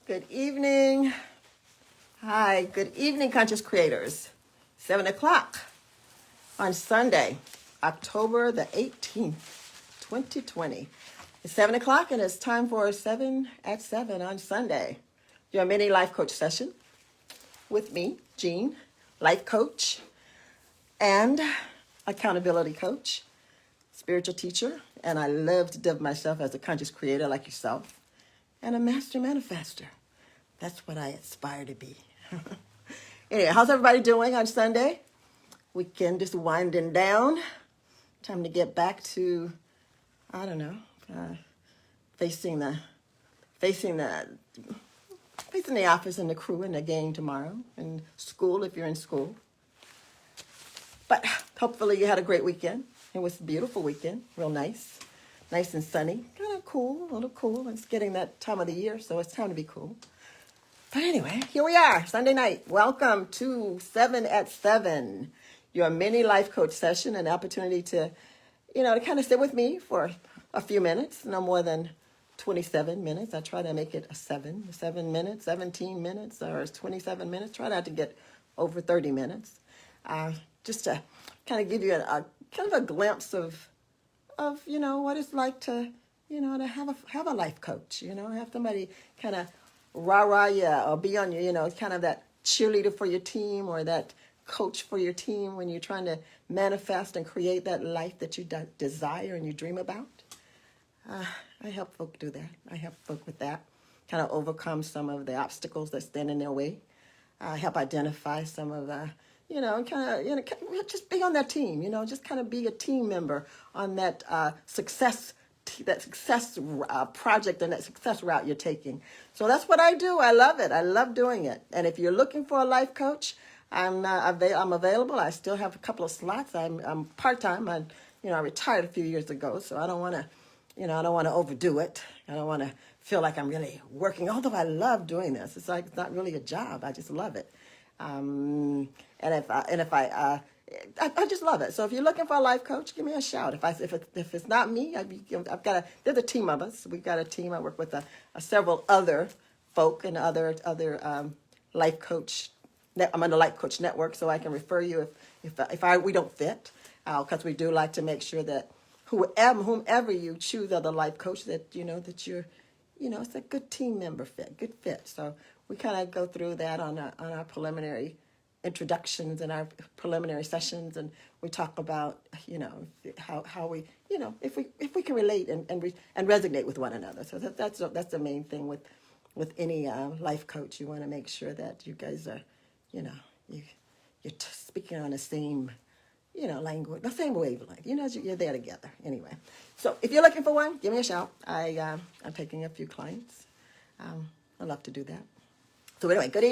Good evening. Hi, good evening, conscious creators. 7 o'clock on Sunday, October the 18th, 2020. It's 7 o'clock and it's time for 7 at 7 on Sunday. Your mini life coach session with me, Jean, life coach and accountability coach, spiritual teacher, and I love to dub myself as a conscious creator like yourself, and a master manifester. That's what I aspire to be. Anyway, how's everybody doing on Sunday? Weekend just winding down. Time to get back to, I don't know, facing the facing the facing the office and the crew and the gang tomorrow, and school if you're in school. But hopefully you had a great weekend. It was a beautiful weekend, real nice and sunny, kind of cool, a little cool. It's getting that time of the year, so it's time to be cool. But anyway, here we are, Sunday night. Welcome to 7 at 7, your mini life coach session, an opportunity to, to kind of sit with me for a few minutes, no more than 27 minutes. I try to make it 7 minutes, 17 minutes, or 27 minutes. Try not to get over 30 minutes. Just to kind of give you a kind of a glimpse of what it's like to, to have a life coach, have somebody kind of rah-rah you or be on your, kind of that cheerleader for your team or that coach for your team when you're trying to manifest and create that life that you desire and you dream about. I help folk do that. I help folk with that, kind of overcome some of the obstacles that stand in their way. I help identify some of the, just be on that team, just kind of be a team member on that success project and that success route you're taking. So that's what I do. I love it. I love doing it. And if you're looking for a life coach, I'm available. I still have a couple of slots. I'm part-time. I retired a few years ago, so I don't want to overdo it. I don't want to feel like I'm really working, although I love doing this. It's like, it's not really a job. I just love it. And if I just love it. So if you're looking for a life coach, give me a shout. If it's not me, there's a team of us. We've got a team. I work with several other folk and other life coach. I'm on the Life Coach Network, so I can refer you if we don't fit, because we do like to make sure that whomever you choose as a life coach, that that you're, it's a good team member fit, good fit. So we kind of go through that on our preliminary introductions and our preliminary sessions, and we talk about how we if we can relate and resonate with one another. So that's the main thing with any life coach. You want to make sure that you guys are you're speaking on the same language, the same wavelength. You're there together anyway. So if you're looking for one, give me a shout. I'm taking a few clients. I love to do that. So anyway, good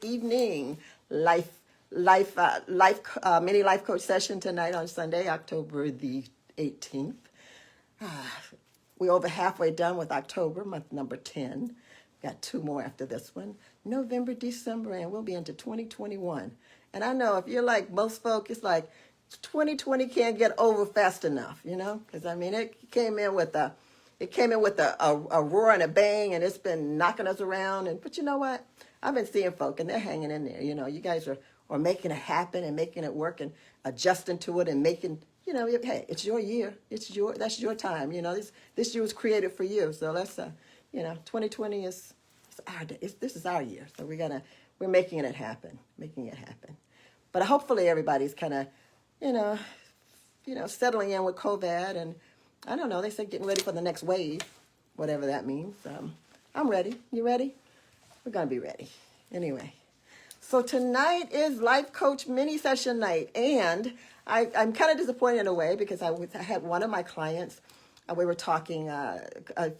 evening, life mini life coach session tonight on Sunday, October the 18th. We're over halfway done with October, month number 10. Got 2 more after this one, November, December, and we'll be into 2021. And I know if you're like most folk, it's like 2020 can't get over fast enough, because it came in with a roar and a bang, and it's been knocking us around. But you know what? I've been seeing folk, and they're hanging in there. You guys are making it happen and making it work and adjusting to it and making, hey, it's your year. That's your time. This year was created for you. So let's, 2020 is this is our year. So we're making it happen, But hopefully everybody's kind of, settling in with COVID, and I don't know, they say getting ready for the next wave, whatever that means. I'm ready. You ready? We're going to be ready. Anyway, so tonight is Life Coach mini session night, and I'm kind of disappointed in a way because I had one of my clients, we were talking a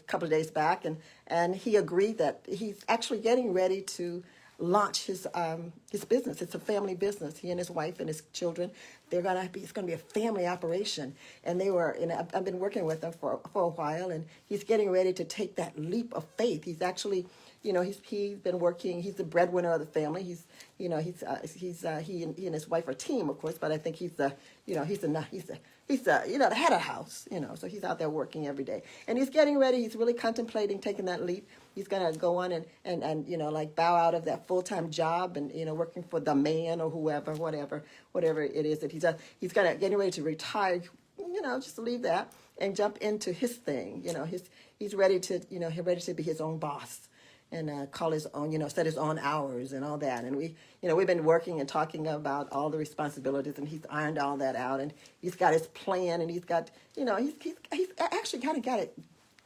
couple of days back, and he agreed that he's actually getting ready to launch his business. It's a family business. He and his wife and his children, it's gonna be a family operation. And I've been working with him for a while, and he's getting ready to take that leap of faith. He's actually, he's been working. He's the breadwinner of the family. He and his wife are a team, of course, but I think he's the the head of house, so he's out there working every day. And he's getting ready. He's really contemplating taking that leap. He's going to go on and like bow out of that full-time job and, working for the man or whoever, whatever it is that he's going to getting ready to retire, just leave that and jump into his thing. He's ready to, he's ready to be his own boss and call his own, set his own hours and all that. And we've been working and talking about all the responsibilities, and he's ironed all that out, and he's got his plan, and he's got, he's actually kind of got it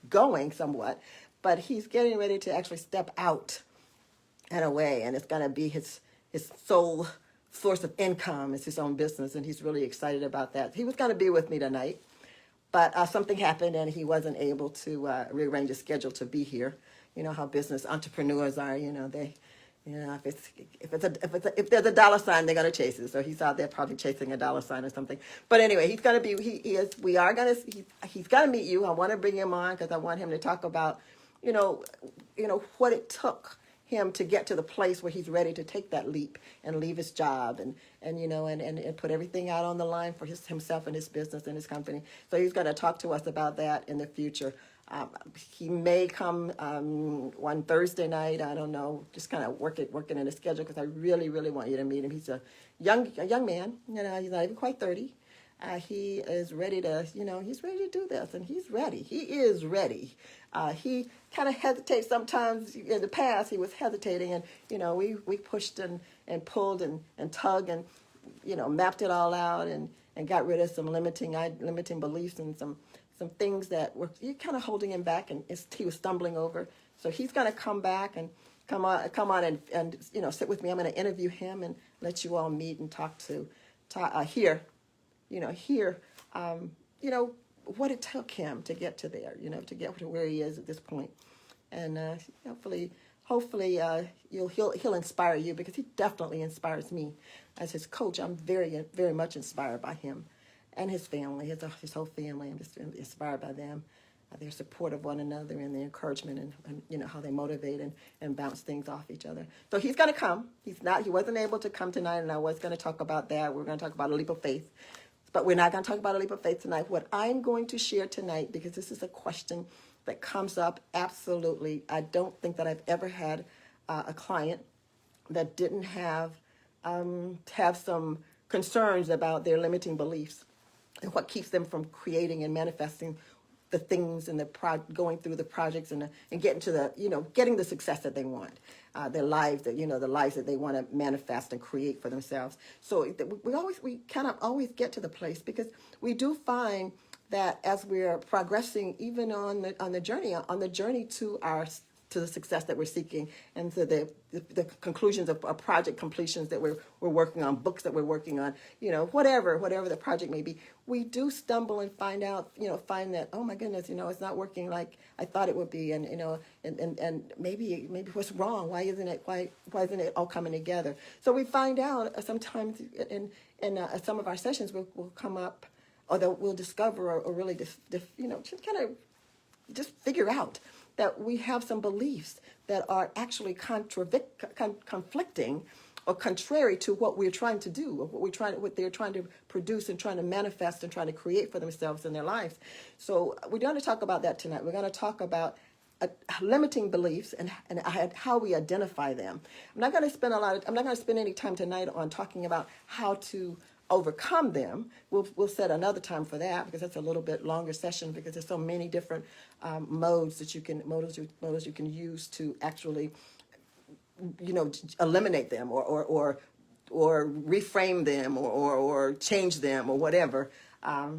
going somewhat, but he's getting ready to actually step out and away, and it's going to be his sole source of income. It's his own business, and he's really excited about that. He was going to be with me tonight, but something happened, and he wasn't able to rearrange his schedule to be here. You know how business entrepreneurs are. They, if there's a dollar sign, they're gonna chase it. So he's out there probably chasing a dollar sign or something. But anyway, he's gonna be. He's gonna meet you. I want to bring him on because I want him to talk about, what it took him to get to the place where he's ready to take that leap and leave his job and put everything out on the line for himself and his business and his company. So he's going to talk to us about that in the future. He may come one Thursday night. I don't know. Just kind of working in his schedule because I really, really want you to meet him. He's a young man. He's not even quite 30. He is ready to, he's ready to do this, and he's ready. He is ready. He kind of hesitates sometimes. In the past, he was hesitating, and, we pushed and pulled and tugged and, mapped it all out and got rid of some limiting beliefs and some things that were kind of holding him back, and he was stumbling over. So he's going to come back and come on and sit with me. I'm going to interview him and let you all meet and hear what it took him to get to there, to get to where he is at this point. And hopefully he'll inspire you, because he definitely inspires me as his coach. I'm very, very much inspired by him and his family, his whole family. I'm just inspired by them. Their support of one another and their encouragement and how they motivate and bounce things off each other. So he's going to come. He wasn't able to come tonight, and I was going to talk about that. We're going to talk about a leap of faith. But we're not going to talk about a leap of faith tonight. What I'm going to share tonight, because this is a question that comes up absolutely. I don't think that I've ever had a client that didn't have some concerns about their limiting beliefs and what keeps them from creating and manifesting the things and going through the projects and getting to the getting the success that they want, their lives that the lives that they want to manifest and create for themselves. So we kind of always get to the place, because we do find that as we're progressing, even on the journey to the success that we're seeking, and to the conclusions of project completions that we're working on, books that we're working on, whatever the project may be, we do stumble and find that, oh my goodness, it's not working like I thought it would be, and maybe what's wrong? Why isn't it all coming together? So we find out sometimes in some of our sessions will come up, or that we'll discover, or really just kind of just figure out that we have some beliefs that are actually conflicting or contrary to what we're trying to do, or what they're trying to produce and trying to manifest and trying to create for themselves in their lives. So we're going to talk about that tonight. We're going to talk about limiting beliefs and how we identify them. I'm not going to spend any time tonight on talking about how to overcome them. We'll set another time for that, because that's a little bit longer session, because there's so many different modes that you can use to actually eliminate them or reframe them or change them or whatever,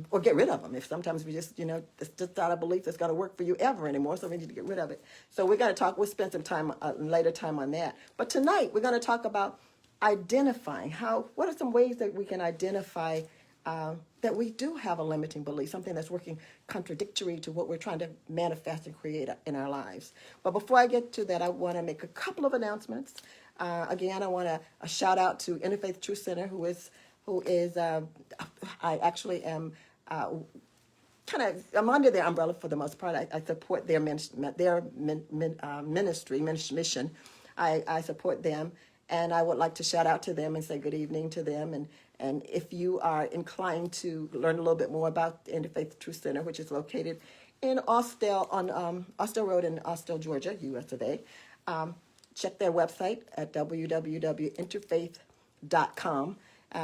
or get rid of them. If sometimes we just it's just not a belief that's going to work for you ever anymore, so we need to get rid of it. So we'll spend some time later time on that. But tonight we're going to talk about identifying what are some ways that we can identify that we do have a limiting belief, something that's working contradictory to what we're trying to manifest and create in our lives. But before I get to that, I want to make a couple of announcements. Again, I want to shout out to Interfaith Truth Center, who is I actually am I'm under their umbrella for the most part. I support their mission. I support them, and I would like to shout out to them and say good evening to them, And if you are inclined to learn a little bit more about the Interfaith Truth Center, which is located in Austell on Austell Road in Austell, Georgia, US of A, check their website at www.interfaith.com.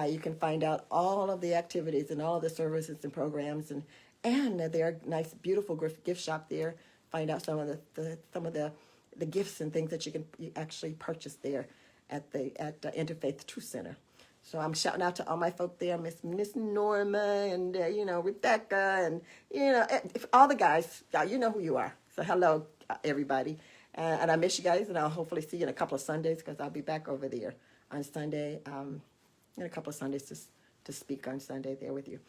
You can find out all of the activities and all of the services and programs, and their nice, beautiful gift shop there. Find out some of the gifts and things that you actually purchase there at the Interfaith Truth Center. So I'm shouting out to all my folk there, Miss Norma and Rebecca and all the guys. You know who you are. So hello everybody, and I miss you guys, and I'll hopefully see you in a couple of Sundays because I'll be back over there on Sunday. In a couple of Sundays to speak on Sunday there with you.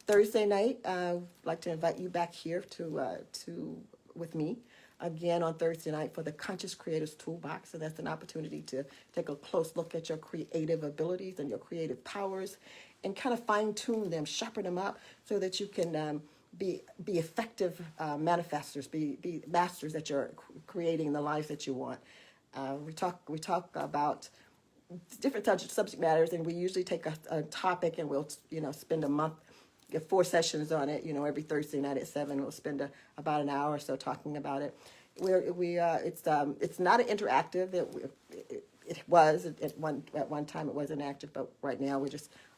Thursday night, I'd like to invite you back here to with me again on Thursday night for the Conscious Creators Toolbox. So that's an opportunity to take a close look at your creative abilities and your creative powers and kind of fine tune them, sharpen them up so that you can be effective manifestors, be masters that you're creating the lives that you want. We talk about different subject matters, and we usually take a topic and we'll spend a month, get 4 sessions on it. Every Thursday night at 7 we'll spend about an hour or so talking about it. It's not an interactive. It was at one time. It wasn't active, but right now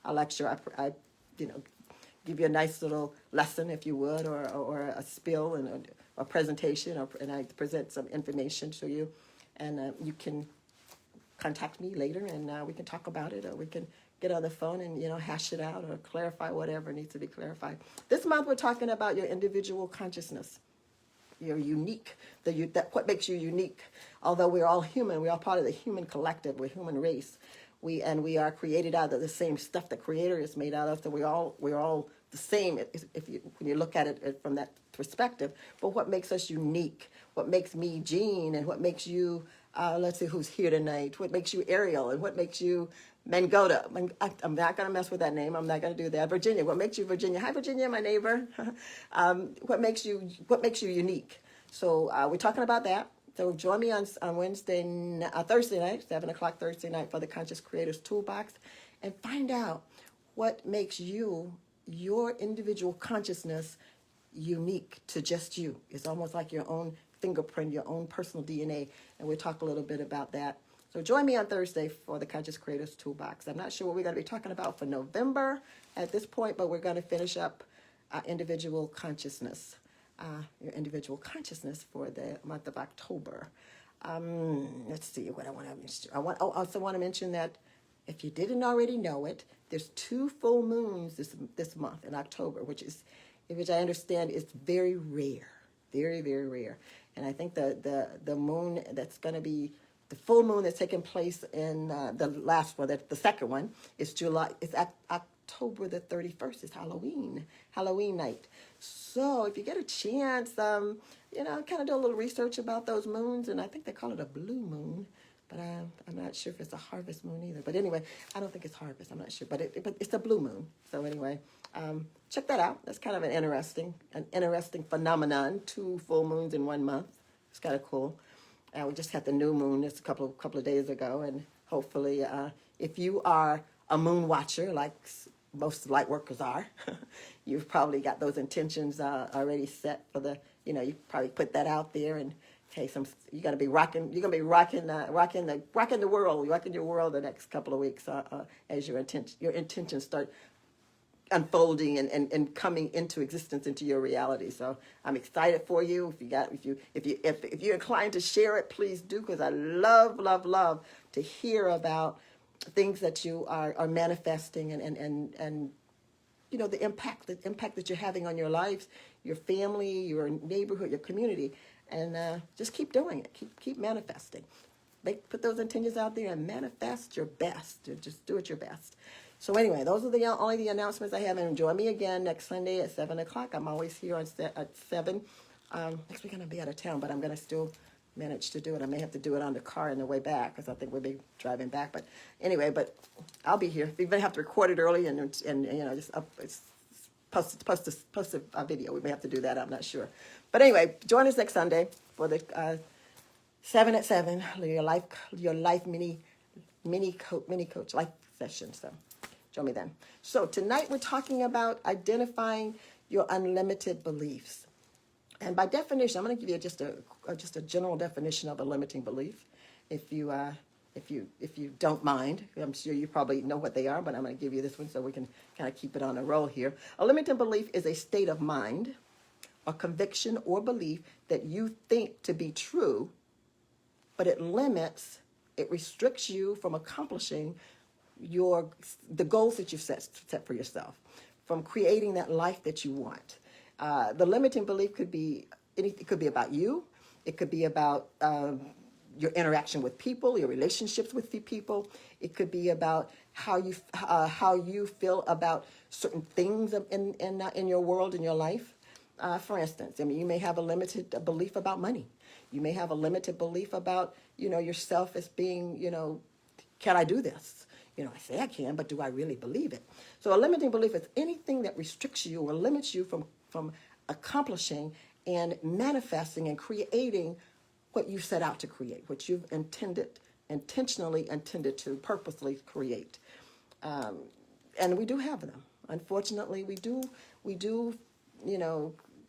I lecture. I give you a nice little lesson, if you would, or a spill and a presentation, and I present some information to you, and you can contact me later and we can talk about it, or we can get on the phone and hash it out or clarify whatever needs to be clarified. This month we're talking about your individual consciousness. You're unique. What makes you unique. Although we're all human, we're all part of the human collective, we're human race. We are created out of the same stuff the Creator is made out of. So we're all the same when you look at it from that perspective. But what makes us unique? What makes me Jean, and what makes you let's see who's here tonight. What makes you Ariel, and what makes you Mangoda? I'm not going to mess with that name. I'm not going to do that. Virginia. What makes you Virginia? Hi, Virginia, my neighbor. What makes you unique? So we're talking about that. So join me on Thursday night, 7 o'clock Thursday night for the Conscious Creators Toolbox, and find out what makes your individual consciousness unique to just you. It's almost like your own fingerprint, your own personal DNA, and we'll talk a little bit about that. So join me on Thursday for the Conscious Creators Toolbox. I'm not sure what we're going to be talking about for November at this point, but we're going to finish up individual consciousness, your individual consciousness for the month of October. Let's see what I want to mention. I also want to mention that if you didn't already know it, there's 2 full moons this month in October, which I understand is very rare, very, very rare. And I think the moon that's going to be the full moon that's taking place in the last one, the second one, is July. It's October the 31st. It's Halloween night. So if you get a chance, kind of do a little research about those moons, and I think they call it a blue moon, but I'm not sure if it's a harvest moon either. But anyway, I don't think it's harvest. I'm not sure, but it's a blue moon. So anyway, check that out. That's kind of an interesting phenomenon. 2 full moons in 1 month. It's kind of cool. We just had the new moon just a couple of days ago, and hopefully, if you are a moon watcher like most light workers are, you've probably got those intentions already set for you probably put that out there, and hey, you're gonna be rocking the world, rocking your world the next couple of weeks as your intentions start unfolding and coming into existence, into your reality. So I'm excited for you. If you're inclined to share it, please do, because I love to hear about things that you are manifesting and the impact that you're having on your lives, your family, your neighborhood, your community, and just keep doing it. Keep manifesting. Put those intentions out there and manifest your best. Just do it your best. So anyway, those are only the announcements I have. And join me again next Sunday at 7 o'clock. I'm always here at 7. Next week I'm going to be out of town, but I'm going to still manage to do it. I may have to do it on the car on the way back, because I think we'll be driving back. But anyway, I'll be here. We may have to record it early and just post a video. We may have to do that. I'm not sure. But anyway, join us next Sunday for the 7 at 7, your life mini coach life session. So Join me then. So tonight we're talking about identifying your unlimited beliefs. And by definition, I'm going to give you just a general definition of a limiting belief. If you don't mind, I'm sure you probably know what they are, but I'm going to give you this one so we can kind of keep it on a roll here. A limiting belief is a state of mind, a conviction or belief that you think to be true, but it restricts you from accomplishing the goals that you've set for yourself, from creating that life that you want. The limiting belief could be it could be about you. It could be about your interaction with people, your relationships with people. It could be about how you feel about certain things in your world, in your life. For instance, I mean, you may have a limited belief about money. You may have a limited belief about yourself as being can I do this? I say I can, but do I really believe it? So a limiting belief is anything that restricts you or limits you from accomplishing and manifesting and creating what you set out to create, what you've intentionally intended to purposely create. And we do have them. Unfortunately, we do,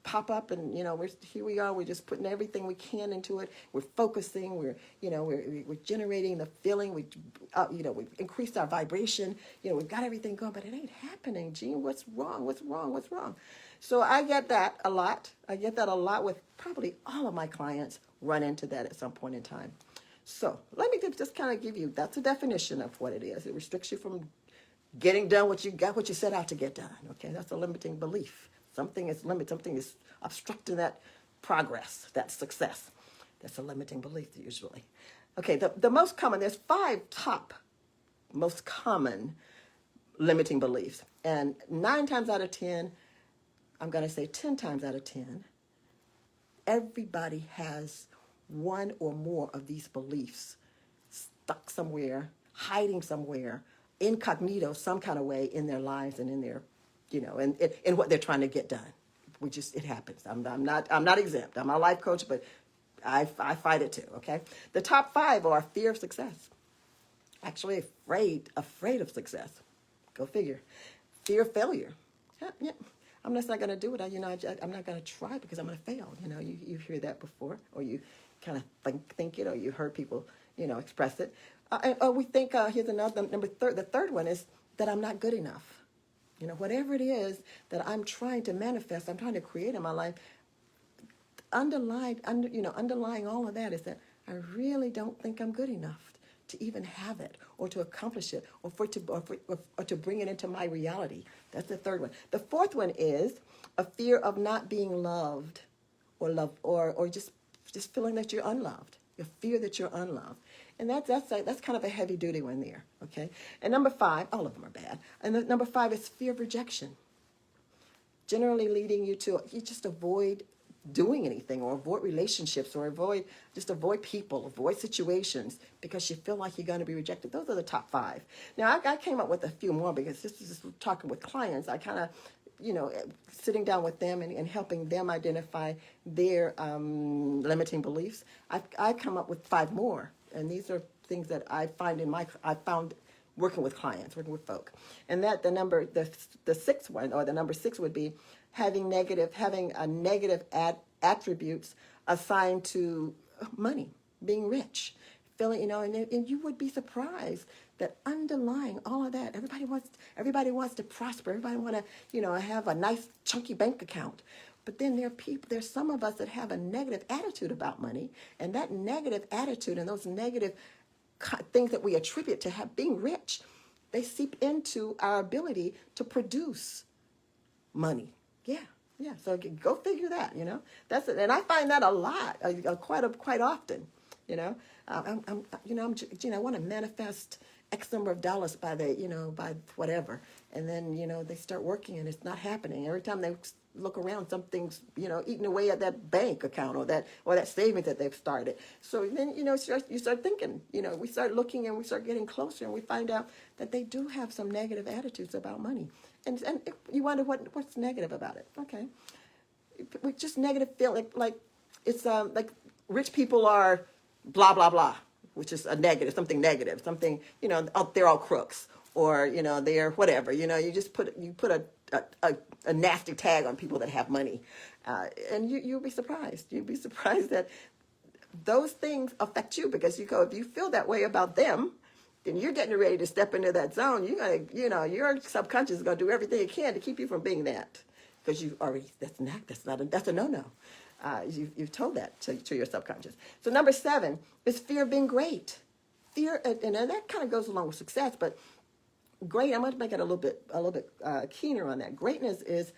pop up and, here we are, we're just putting everything we can into it. We're focusing, we're generating the feeling, we increased our vibration, we've got everything going, but it ain't happening. Gene, what's wrong? What's wrong? What's wrong? So I get that a lot. I get that a lot with probably all of my clients run into that at some point in time. So let me just kind of give you, that's a definition of what it is. It restricts you from getting done what you set out to get done. Okay, that's a limiting belief. Something is obstructing that progress, that success. That's a limiting belief usually. Okay, the most common, there's 5 top most common limiting beliefs. And 9 times out of 10, I'm going to say 10 times out of 10, everybody has one or more of these beliefs stuck somewhere, hiding somewhere, incognito, some kind of way in their lives and in their, and in what they're trying to get done. It happens. I'm not exempt. I'm a life coach, but I fight it too. Okay. The top 5 are fear of success. Actually, afraid of success. Go figure. Fear of failure. Yeah. I'm just not going to do it. I'm not going to try because I'm going to fail. You hear that before, or you kind of think it, or you heard people, express it. Or we think, here's another, the third one is that I'm not good enough. Whatever it is that I'm trying to manifest, I'm trying to create in my life, underlying all of that is that I really don't think I'm good enough to even have it, or to accomplish it, or to bring it into my reality. That's the third one. The fourth one is a fear of not being loved, or just feeling that you're unloved. Your fear that you're unloved. And that's kind of a heavy duty one there, okay? And number 5, all of them are bad. And number 5 is fear of rejection. Generally leading you just avoid doing anything, or avoid relationships, or avoid people, avoid situations, because you feel like you're going to be rejected. Those are the top 5. Now, I came up with a few more because this is just talking with clients. I kind of, sitting down with them and helping them identify their limiting beliefs. I've come up with 5 more. And these are things that I found working with clients, working with folk. And that the sixth one, or the number 6 would be having a negative attributes assigned to money, being rich, feeling, and you would be surprised that underlying all of that, everybody wants to prosper. Everybody want to, have a nice chunky bank account. But then there's some of us that have a negative attitude about money, and that negative attitude and those negative things that we attribute to being rich, they seep into our ability to produce money. Yeah. So go figure that. That's it. And I find that a lot, quite often. I want to manifest X number of dollars by whatever, and then they start working and it's not happening. Every time they look around, something's eating away at that bank account or that savings that they've started. So then you start thinking. We start looking and we start getting closer, and we find out that they do have some negative attitudes about money, and you wonder what's negative about it. Okay, we just negative feeling like it's like rich people are blah blah blah, which is a negative, something, they're all crooks. or they're whatever. You just put a nasty tag on people that have money, and you'll be surprised. You'll be surprised that those things affect you, because if you feel that way about them, then you're getting ready to step into that zone. You're gonna, your subconscious is gonna do everything it can to keep you from being that, because you already that's a no-no. You've told that to your subconscious. So number 7 is fear of being great. Fear, and that kind of goes along with success, but great. I'm going to make it a little bit keener on that. Greatness is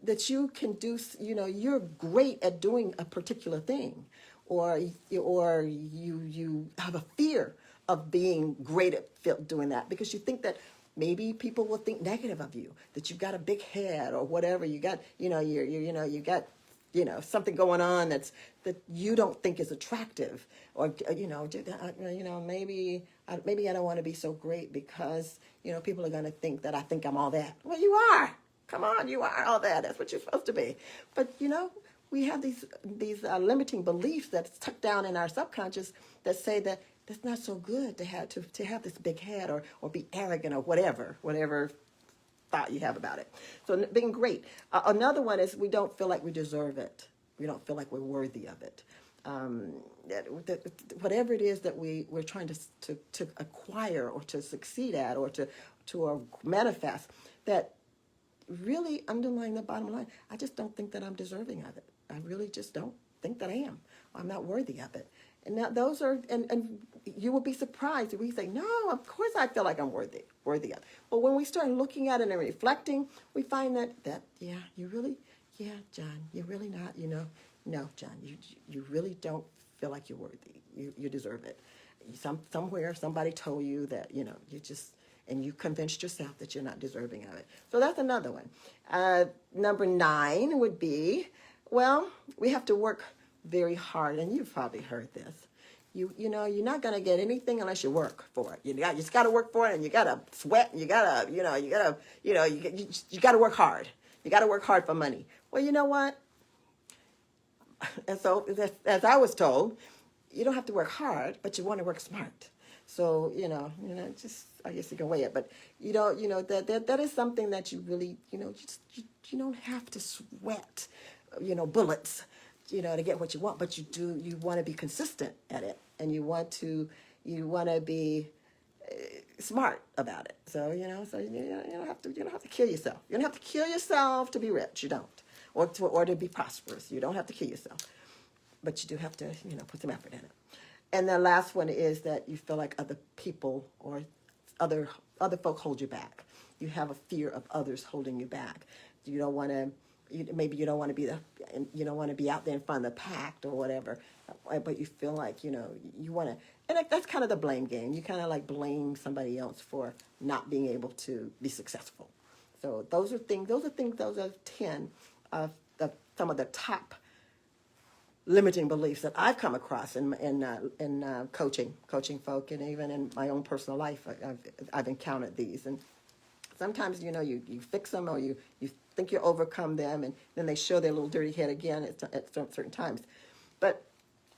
that you can do, you're great at doing a particular thing, or you have a fear of being great at doing that, because you think that maybe people will think negative of you, that you've got a big head or whatever. You got, you got, something going on that you don't think is attractive, or maybe I don't want to be so great because people are going to think that I think I'm all that. Well, you are. Come on, you are all that. That's what you're supposed to be. But we have these limiting beliefs that's tucked down in our subconscious that say that that's not so good to have this big head, or be arrogant, or whatever thought you have about it. So being great. Another one is we don't feel like we deserve it. We don't feel like we're worthy of it. Whatever it is that we're trying to acquire, or to succeed at, or to manifest, that really underlying the bottom line, I just don't think that I'm deserving of it. I really just don't think that I am. I'm not worthy of it. And now those are, and you will be surprised if we say, no, of course I feel like I'm worthy of it. But when we start looking at it and reflecting, we find that John, you're really not, no, John, you really don't feel like you're worthy. You deserve it. Somewhere somebody told you that, and you convinced yourself that you're not deserving of it. So that's another one. Number 9 would be, well, we have to work very hard, and you've probably heard this. You're not going to get anything unless you work for it. You just got to work for it, and you got to sweat, and you got to work hard. You got to work hard for money. Well, you know what? And so, as I was told, you don't have to work hard, but you want to work smart. So, just, I guess you can weigh it, but that is something that you really, you don't have to sweat, bullets, to get what you want, but you want to be consistent at it, and you want to be smart about it. So, you don't have to kill yourself. You don't have to kill yourself to be rich. You don't, or to be prosperous. You don't have to kill yourself, but you do have to, put some effort in it. And the last one is that you feel like other people or other folk hold you back. You have a fear of others holding you back. You don't want to. Maybe you don't want to be out there in front of the pack or whatever, but you feel like you want to. And that's kind of the blame game. You kind of like blame somebody else for not being able to be successful. So those are 10 of some of the top limiting beliefs that I've come across in coaching folk, and even in my own personal life. I've encountered these, and sometimes you fix them, or you think you overcome them, and then they show their little dirty head again at certain times. But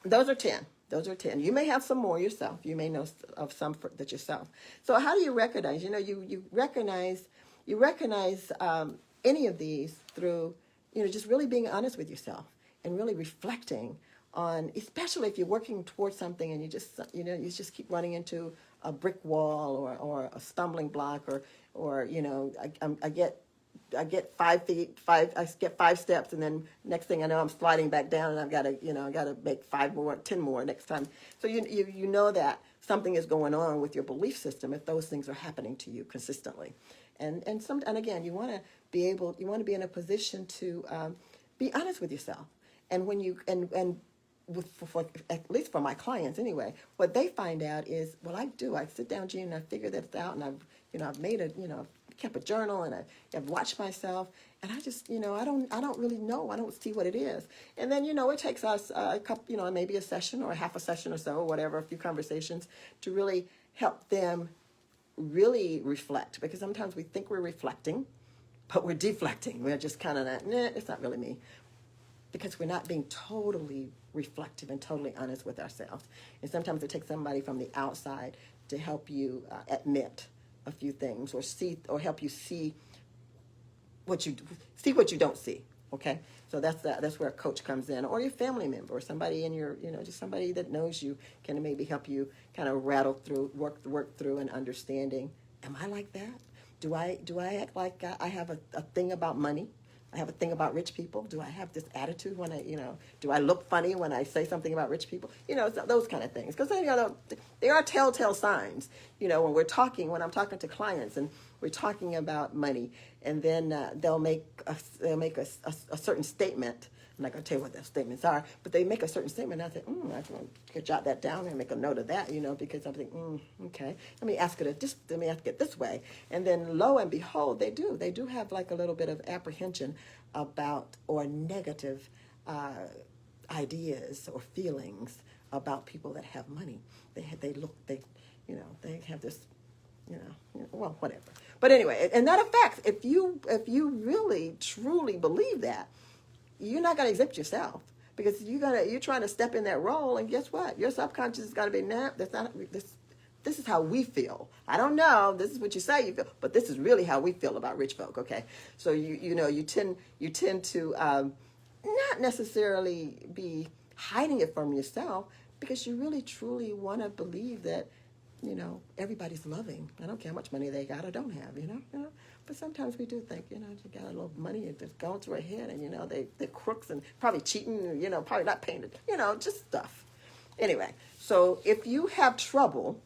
those are 10. Those are 10. You may have some more yourself. You may know of some that yourself. So how do you recognize? You recognize any of these through just really being honest with yourself, and really reflecting on, especially if you're working towards something and you just keep running into a brick wall, or a stumbling block, or I get 5 steps, and then next thing I know I'm sliding back down, and I got to make 5 more, 10 more next time. So you know that something is going on with your belief system if those things are happening to you consistently. And again, you want to be in a position to be honest with yourself. And when you for at least for my clients anyway, what they find out is, well, I sit down, Gene, and I figure this out, and I've made it, kept a journal, and I've watched myself, and I just, I don't really know, I don't see what it is. And then, it takes us a couple, maybe a session or half a session or so, or whatever, a few conversations to really help them really reflect, because sometimes we think we're reflecting, but we're deflecting. We're just kind of that, it's not really me, because we're not being totally reflective and totally honest with ourselves. And sometimes it takes somebody from the outside to help you admit a few things, or help you see what you don't see. Okay, so that's where a coach comes in, or your family member, or somebody in your, just somebody that knows you can maybe help you kind of rattle through, work through, and understanding. Am I like that? Do I act like I have a thing about money? I have a thing about rich people. Do I have this attitude when do I look funny when I say something about rich people? Those kind of things. Because there are telltale signs, when I'm talking to clients and we're talking about money, and then they'll make a certain statement. I'm not going to tell you what those statements are, but they make a certain statement, and I say, I can jot that down and make a note of that, because I'm thinking, okay, let me ask it this way. And then lo and behold, they do have like a little bit of apprehension about, or negative ideas or feelings about people that have money. They have this, well, whatever. But anyway, and that affects, if you really truly believe that, you're not going to exempt yourself, because you're trying to step in that role, and guess what? Your subconscious is going to be, this is how we feel. I don't know. This is what you say you feel, but this is really how we feel about rich folk. Okay, so you tend to not necessarily be hiding it from yourself, because you really truly want to believe that everybody's loving. I don't care how much money they got or don't have. But sometimes we do think, you got a little money and just going to a head, and they're crooks and probably cheating, probably not paying it, just stuff. Anyway, so if you have trouble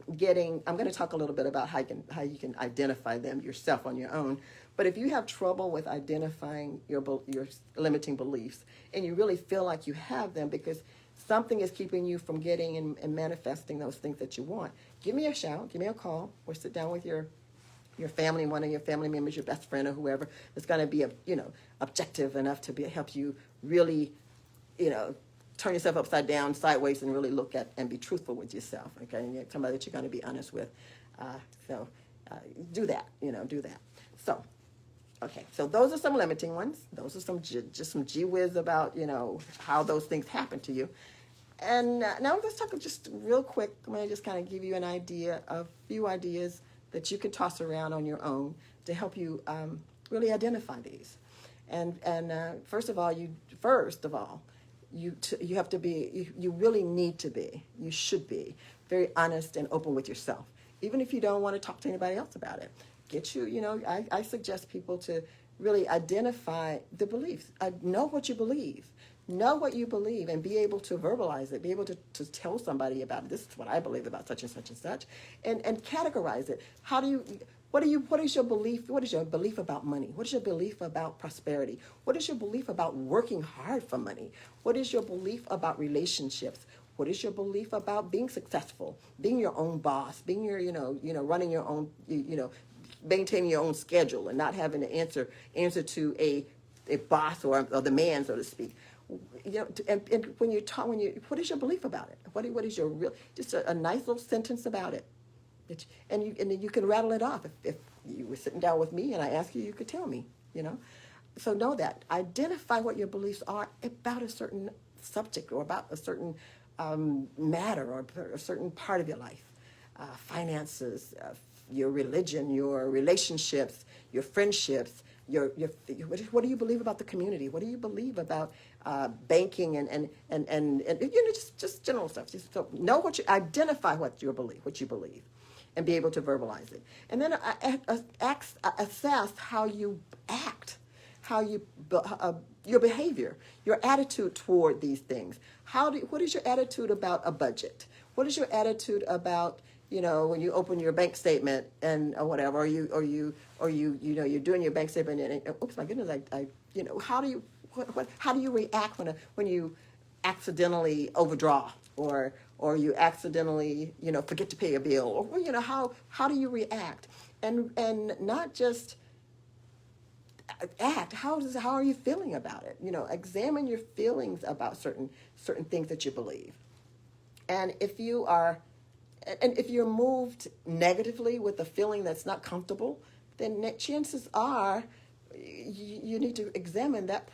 I'm going to talk a little bit about how you can identify them yourself on your own. But if you have trouble with identifying your limiting beliefs, and you really feel like you have them because something is keeping you from getting and manifesting those things that you want, give me a shout, give me a call, or sit down with your family, one of your family members, your best friend, or whoever that's going to be objective enough to help you really, turn yourself upside down, sideways, and really look at and be truthful with yourself. Okay, and somebody that you're going to be honest with. So do that. Do that. So, okay. So those are some limiting ones. Those are just some gee whiz about how those things happen to you. And now let's talk just real quick. I'm going to just kind of give you a few ideas that you can toss around on your own to help you really identify these. And first of all, you have to be, you really need to be, you should be very honest and open with yourself. Even if you don't want to talk to anybody else about it, I suggest people to really identify the beliefs. Know what you believe. Know what you believe, and be able to verbalize it, be able to tell somebody about it. This is what I believe about such and such and such, and categorize it. What is your belief? What is your belief about money? What is your belief about prosperity? What is your belief about working hard for money? What is your belief about relationships? What is your belief about being successful, being your own boss, being running your own, maintaining your own schedule and not having to answer to a boss or the man, so to speak. And when what is your belief about it? What is your real, just a nice little sentence about it. And then you can rattle it off. If you were sitting down with me and I asked you, you could tell me, So know that. Identify what your beliefs are about a certain subject, or about a certain matter, or a certain part of your life. Finances, your religion, your relationships, your friendships, what do you believe about the community? What do you believe about banking and just general stuff? So identify what you believe, and be able to verbalize it. And then assess how you act, your behavior, your attitude toward these things. What is your attitude about a budget? What is your attitude about when you open your bank statement or whatever, or you're doing your bank statement and oops, my goodness, how do you react when you accidentally overdraw, or you accidentally forget to pay a bill, or how do you react, and not just act. How are you feeling about it? Examine your feelings about certain things that you believe, and if you're moved negatively with a feeling that's not comfortable, then chances are you need to examine that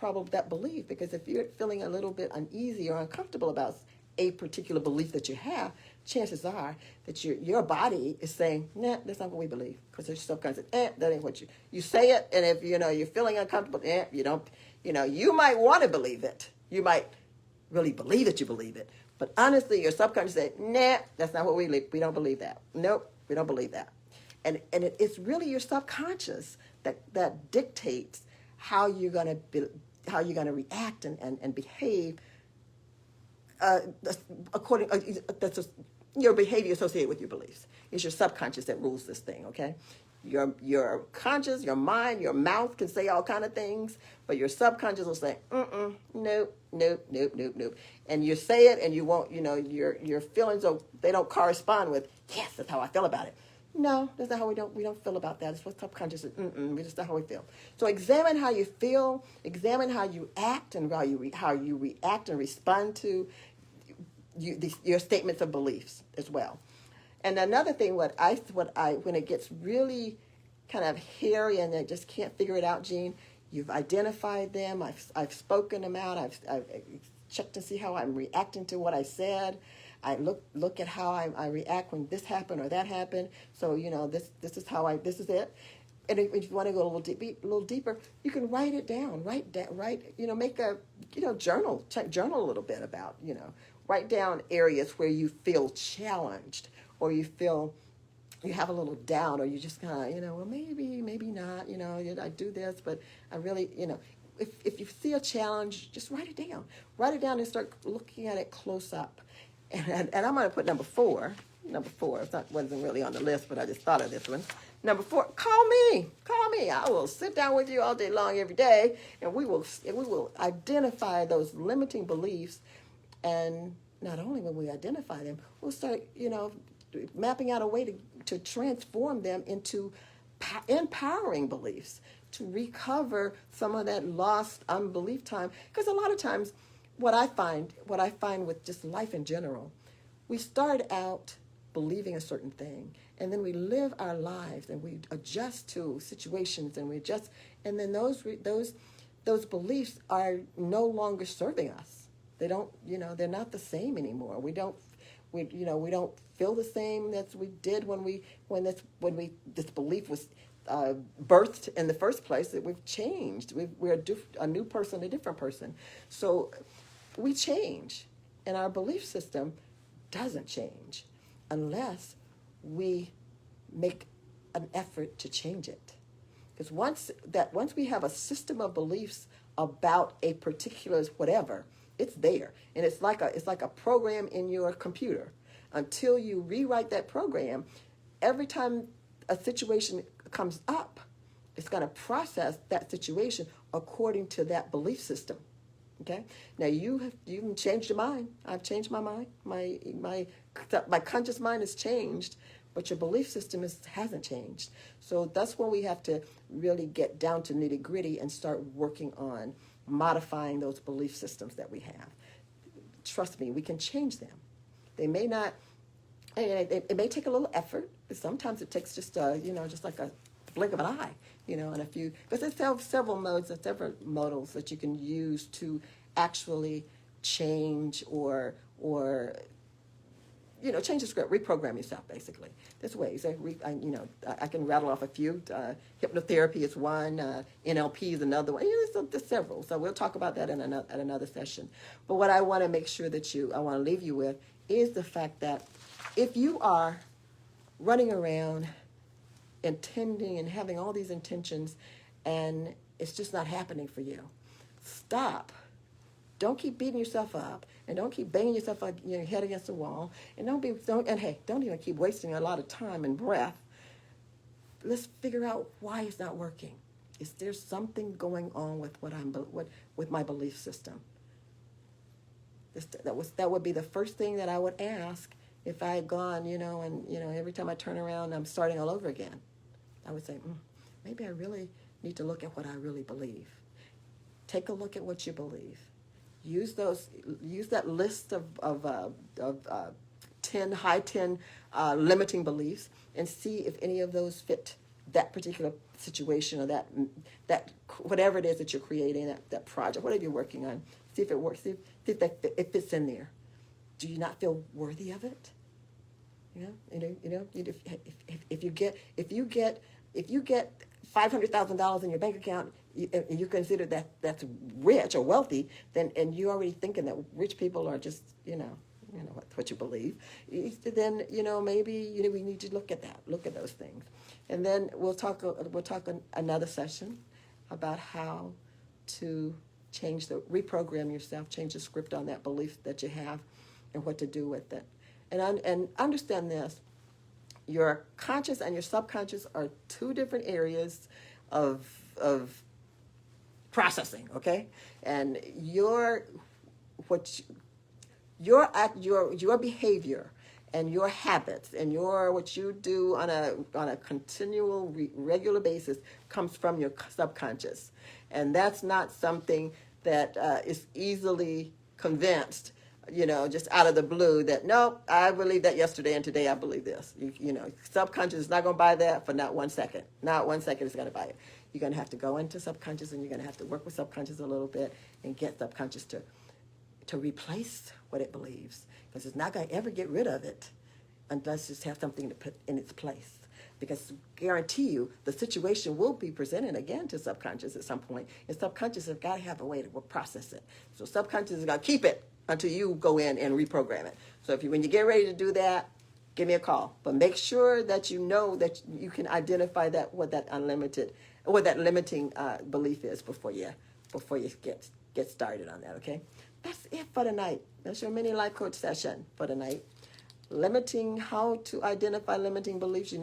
belief, because if you're feeling a little bit uneasy or uncomfortable about a particular belief that you have, chances are that your body is saying, nah, that's not what we believe. Because there's subconscious, that ain't what you say it, and if you're feeling uncomfortable, you don't, you might want to believe it. You might really believe that you believe it. But honestly, your subconscious said, nah, that's not what we believe. We don't believe that. Nope, we don't believe that. And it's really your subconscious that dictates how you're gonna react and behave uh, according that's just your behavior associated with your beliefs. It's your subconscious that rules this thing. Okay, your conscious, your mind, your mouth can say all kind of things, but your subconscious will say, nope, nope, nope, nope, nope. And you say it, and you won't. Your feelings they don't correspond with. Yes, that's how I feel about it. No, that's not how we don't feel about that. It's what subconscious is. We just not how we feel. So examine how you feel. Examine how you act and how you react and respond to your statements of beliefs as well. And another thing, when it gets really kind of hairy and I just can't figure it out, Jean, you've identified them. I've spoken them out. I've checked to see how I'm reacting to what I said. I look at how I react when this happened or that happened. So this is how this is it. And if you want to go a little deeper, you can write it down. Make a journal. Journal a little bit about write down areas where you feel challenged or you feel you have a little doubt or you just kind of well, maybe not. I do this, but I really if you see a challenge, just write it down. Write it down and start looking at it close up. And I'm going to put number four. Wasn't really on the list, but I just thought of this one. Number 4, call me. I will sit down with you all day long, every day, and we will identify those limiting beliefs. And not only when we identify them, we'll start, mapping out a way to transform them into empowering beliefs to recover some of that lost unbelief time. Because a lot of times, what I find with just life in general, we start out believing a certain thing, and then we live our lives and we adjust to situations, and then those beliefs are no longer serving us. They don't, they're not the same anymore. We don't feel the same as we did when this belief was birthed in the first place. That we've changed. We're a new person, a different person. So we change, and our belief system doesn't change unless we make an effort to change it. Because once we have a system of beliefs about a particular whatever, it's there, and it's like a program in your computer. Until you rewrite that program, every time a situation comes up, it's going to process that situation according to that belief system. Okay. Now you can change your mind. I've changed my mind. My conscious mind has changed, but your belief system hasn't changed. So that's when we have to really get down to nitty gritty and start working on modifying those belief systems that we have. Trust me, we can change them. They may not. It may take a little effort, but sometimes it takes just like a blink of an eye, and a few, because there's several modals that you can use to actually change or change the script, reprogram yourself, basically. There's ways. I can rattle off a few. Hypnotherapy is one. NLP is another one. There's several. So we'll talk about that at another session. But what I want to make sure I want to leave you with is the fact that if you are running around intending and having all these intentions and it's just not happening for you, stop. Don't keep beating yourself up, and don't keep banging yourself up your head against the wall, and don't even keep wasting a lot of time and breath. Let's figure out why it's not working. Is there something going on with with my belief system? That would be the first thing that I would ask if I had gone, and every time I turn around, I'm starting all over again. I would say, maybe I really need to look at what I really believe. Take a look at what you believe. Use that list of 10 limiting beliefs, and see if any of those fit that particular situation or that whatever it is that you're creating, that project, whatever you're working on. See if it works. See if it fits in there. do you not feel worthy of it? If you get $500,000 in your bank account, and you consider that that's rich or wealthy, then and you're already thinking that rich people are just what you believe, then maybe we need to look at those things, and then we'll talk another session about how to reprogram yourself, change the script on that belief that you have, and what to do with it. And understand this: your conscious and your subconscious are two different areas of processing. Okay, and what your behavior and your habits and what you do on a continual regular basis comes from your subconscious, and that's not something that is easily convinced, just out of the blue, that nope, I believe that yesterday and today I believe this. Subconscious is not going to buy that for not 1 second. Not 1 second is going to buy it. You're going to have to go into subconscious, and you're going to have to work with subconscious a little bit and get subconscious to replace what it believes, because it's not going to ever get rid of it unless you have something to put in its place. Because guarantee you, the situation will be presented again to subconscious at some point, and subconscious have got to have a way to process it. So subconscious is going to keep it until you go in and reprogram it. So when you get ready to do that, give me a call. But make sure that you know that you can identify what that limiting belief is before you get started on that. Okay, that's it for tonight. That's your mini life coach session for tonight. How to identify limiting beliefs.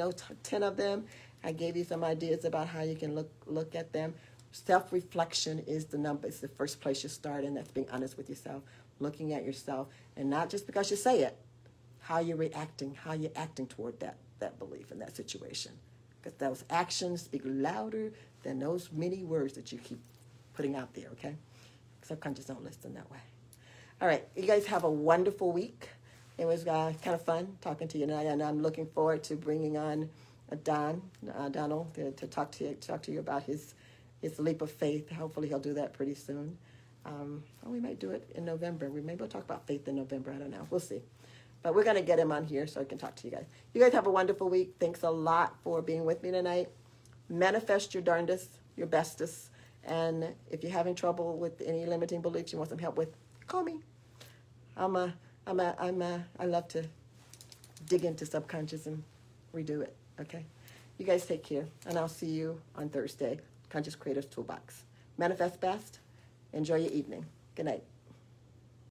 10 of them. I gave you some ideas about how you can look at them. Self-reflection is the number. It's the first place you start, and that's being honest with yourself, looking at yourself, and not just because you say it, how you're reacting, how you're acting toward that belief in that situation. Because those actions speak louder than those many words that you keep putting out there, okay? Subconscious don't listen that way. All right, you guys have a wonderful week. It was kind of fun talking to you tonight, and I'm looking forward to bringing on Donald, to talk to you about his leap of faith. Hopefully he'll do that pretty soon. We might do it in November. Maybe we'll talk about faith in November. I don't know. We'll see. But we're going to get him on here so I can talk to you guys. You guys have a wonderful week. Thanks a lot for being with me tonight. Manifest your darndest, your bestest. And if you're having trouble with any limiting beliefs you want some help with, call me. I love to dig into subconscious and redo it. Okay, you guys take care, and I'll see you on Thursday. Conscious Creators Toolbox. Manifest best. Enjoy your evening. Good night.